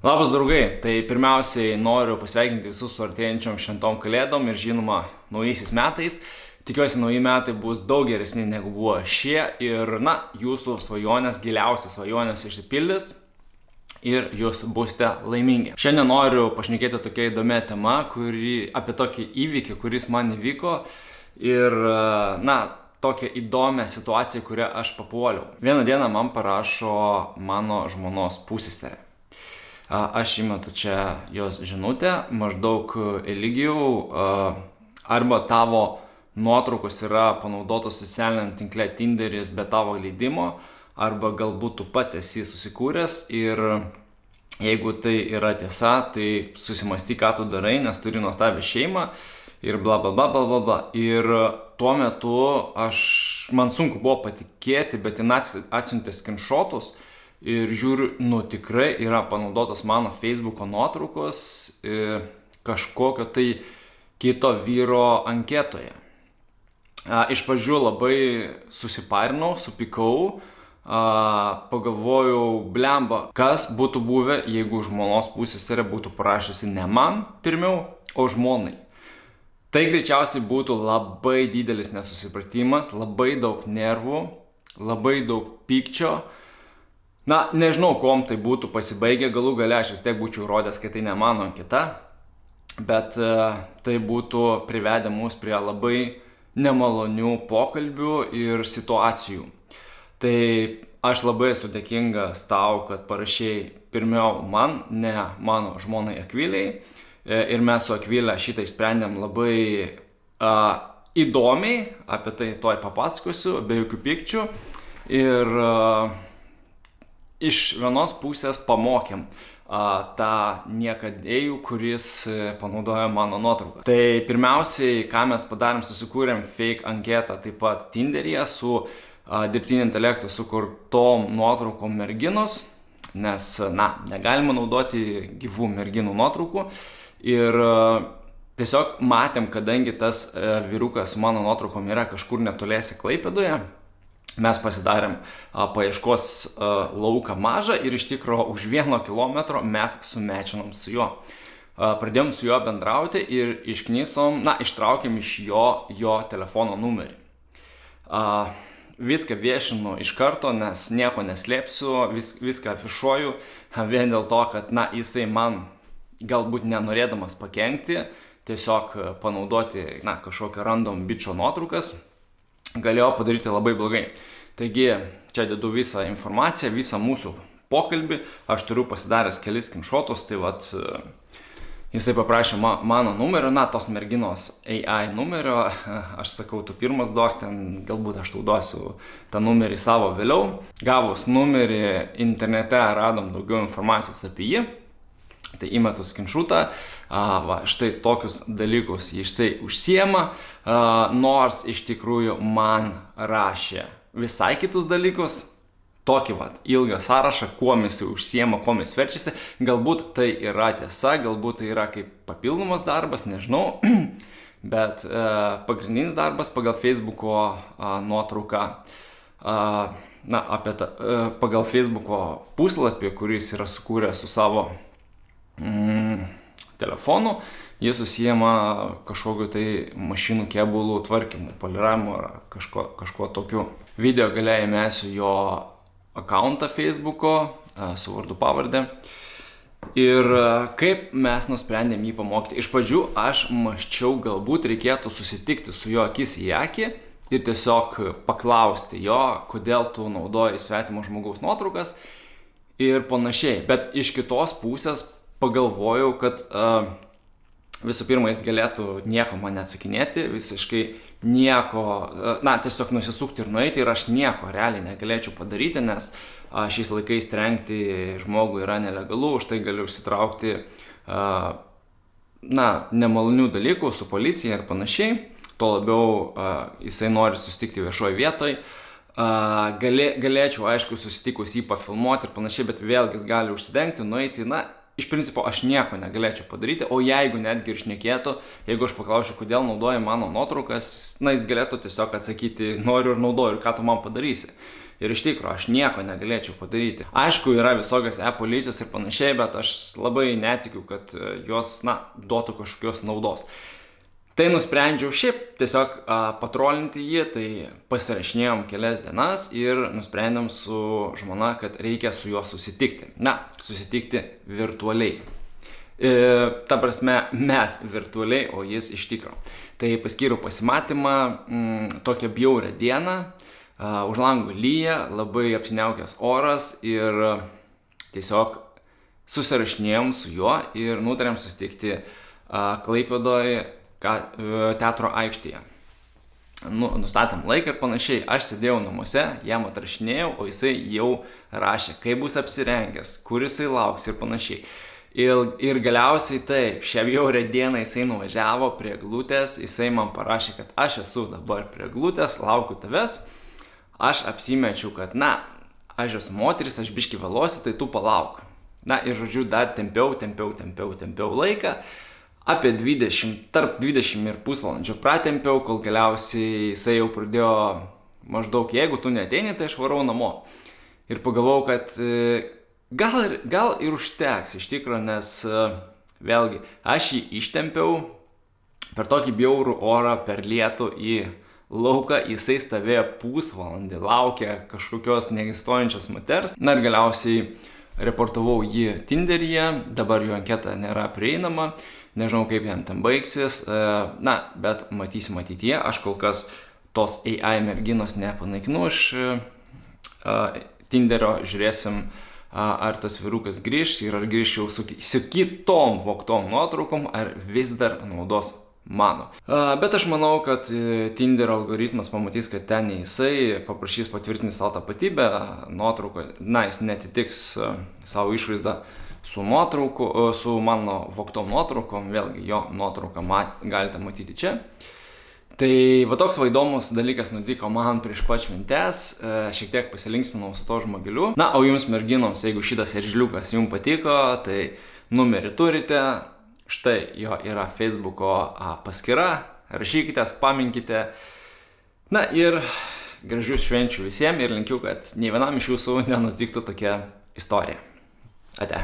Labas draugai, tai pirmiausiai noriu pasveikinti visus su artėjančiom šventom kalėdom ir žinoma naujaisiais metais. Tikiuosi nauji metai bus daug geresni negu buvo šie ir jūsų svajonės, giliausios svajonės išsipildys ir jūs būsite laimingi. Šiandien noriu pašnekėti tokia įdomia tema, apie tokį įvykį, kuris man įvyko ir tokią įdomią situaciją, kurią aš papuoliau. Vieną dieną man parašo mano žmonos pusseserė. Aš įmetu čia jos žinutę, maždaug Eligijau, arba tavo nuotraukos yra panaudotos socialiniam tinkle Tinderis be tavo leidimo, arba galbūt tu pats esi susikūręs ir jeigu tai yra tiesa, tai susimąstyk, ką tu darai, nes turi nuostabią šeimą ir bla bla bla bla bla bla. Ir tuo metu man sunku buvo patikėti, bet jin atsiuntė screenshotus ir žiūriu, tikrai yra panaudotos mano Facebooko nuotraukos kažkokio tai kito vyro anketoje. Iš pradžių labai susiparinau, supykau, pagalvojau, blemba, kas būtų buvę, jeigu žmonos pusseserė būtų parašiusi ne man pirmiau, o žmonai. Tai greičiausiai būtų labai didelis nesusipratimas, labai daug nervų, labai daug pykčio. Nežinau, kuom tai būtų pasibaigę, galų gale aš vis tiek būčiau rodęs, kad tai ne mano anketa, bet tai būtų privedę mus prie labai nemalonių pokalbių ir situacijų. Tai aš labai esu dėkingas tau, kad parašei pirmiau man, ne mano žmonai Akvilei. Ir mes su Akvile šitą išsprendėm labai įdomiai, apie tai tuoj papasakosiu, be jokių pykčių. Ir iš vienos pusės pamokėm tą niekadėjų, kuris panaudojo mano nuotrauką. Tai pirmiausiai, ką mes padarėm, susikūrėm fake anketą taip pat Tinderyje su dirbtinio intelekto sukurtom nuotraukom merginos, nes, negalima naudoti gyvų merginų nuotraukų. Ir tiesiog matėm, kadangi tas vyrukas su mano nuotraukom yra kažkur netoliese Klaipėdoje, mes pasidarėm paieškos lauką mažą ir iš tikro už 1 kilometro mes sumečinom su juo. Pradėjom su juo bendrauti ir ištraukėm iš jo telefono numerį. Viską viešinu iš karto, nes nieko neslėpsiu, viską afišuoju, vien dėl to, kad jisai man galbūt nenorėdamas pakenkti, tiesiog panaudoti kažkokią random bičo nuotraukas, galėjo padaryti labai blogai. Taigi, čia dedu visą informaciją, visą mūsų pokalbį, aš turiu pasidaręs kelis screenshotus, tai jisai paprašė mano numerio, tos merginos AI numerio, aš sakau, tu pirmas duok, ten galbūt aš tau duosiu tą numerį savo vėliau. Gavus numerį internete radom daugiau informacijos apie jį. Tai įmetu screenshotą, štai tokius dalykus jisai užsiema, nors iš tikrųjų man rašė visai kitus dalykus, tokį ilgą sąrašą, kuom jisai užsiema, kuom jis verčiasi. Galbūt tai yra tiesa, galbūt tai yra kaip papildomas darbas, nežinau, bet pagrindinis darbas pagal Facebooko nuotrauką, pagal Facebooko puslapį, kuris yra sukūręs su savo telefonu, jis užsiema kažkokiu tai mašinų kėbulų tvarkymu, poliravimu ar kažko tokiu. Video gale įmesiu jo akauntą Facebooko su vardu pavardė. Ir kaip mes nusprendėm jį pamokyti. Iš pradžių aš mąsčiau, galbūt reikėtų susitikti su jo akis į akį ir tiesiog paklausti jo, kodėl tu naudoji svetimo žmogaus nuotraukas ir panašiai. Bet iš kitos pusės pagalvojau, kad visų pirma jis galėtų nieko man neatsakinėti, visiškai nieko, tiesiog nusisukti ir nueiti ir aš nieko realiai negalėčiau padaryti, nes šiais laikais trenkti žmogų yra nelegalu, už tai galiu užsitraukti nemalonių dalykų su policija ir panašiai. Tuo labiau jisai nori susitikti viešoje vietoje. Galėčiau, aišku, susitikus jį pafilmuoti ir panašiai, bet vėlgi jis gali užsidengti, nueiti, iš principo aš nieko negalėčiau padaryti, o jeigu netgi ir šnekėtų, jeigu aš paklausiu, kodėl naudoji mano nuotraukas, jis galėtų tiesiog atsakyti, noriu ir naudoju, ir ką tu man padarysi. Ir iš tikrųjų, aš nieko negalėčiau padaryti. Aišku, yra visokios e-policijos ir panašiai, bet aš labai netikiu, kad jos, duotų kažkokios naudos. Tai nusprendžiau šiaip tiesiog patrolinti jį, tai pasirašinėjom kelias dienas ir nusprendėm su žmona, kad reikia su juo susitikti. Susitikti virtualiai. Ta prasme, mes virtualiai, o jis iš tikro. Tai paskyriau pasimatymą, tokią bjaurią dieną, už langų lyja, labai apsiniaukęs oras ir tiesiog susirašinėjom su juo ir nutarėm susitikti Klaipėdoje teatro aikštėje. Nustatėm laiką ir panašiai. Aš sėdėjau namuose, jam atrašinėjau, o jisai jau rašė, kaip bus apsirengęs, kur jisai lauks ir panašiai. Ir galiausiai taip, šią bjaurią dieną jisai nuvažiavo prie eglutės, jisai man parašė, kad aš esu dabar prie eglutės, laukiu tavęs. Aš apsimečiau, kad aš esu moteris, aš biškį vėluosiu, tai tu palauk. Ir žodžiu, dar tempiau laiką. Apie 20, tarp 20 ir pusvalandžio pratempiau, kol galiausiai jisai jau pradėjo maždaug, jeigu tu neateini, tai aš varau namo. Ir pagalvojau, kad gal ir užteks iš tikrųjų, nes vėlgi, aš jį ištempiau per tokį bjaurų orą, per lietų į lauką, jisai stovėjo pusvalandį, laukė kažkokios neegzistuojančios moters. Ir galiausiai reportavau jį Tinderyje, dabar jo anketa nėra prieinama. Nežinau, kaip jam ten baigsis, bet matysim ateityje. Aš kol kas tos AI merginos nepanaikinu iš Tinderio, žiūrėsim, ar tas vyrukas grįš ir ar grįš jau su kitom vogtom nuotraukom, ar vis dar naudos mano. Bet aš manau, kad Tinderio algoritmas pamatys, kad ten jisai paprašys patvirtinti savo tapatybę, nuotrauką, jis netitiks savo išvaizdą su mano vogtom nuotraukom, vėlgi jo nuotrauką galite matyti čia. Tai toks įdomus dalykas nutiko man prieš pat šventes, šiek tiek pasilinksminau su to žmogeliu. O jums merginoms, jeigu šitas eržliukas jums patiko, tai numerį turite, štai jo yra Facebooko paskyra, rašykite, spaminkite. Ir gražių švenčių visiems ir linkiu, kad nei vienam iš jūsų nenutiktų tokia istorija. Ate.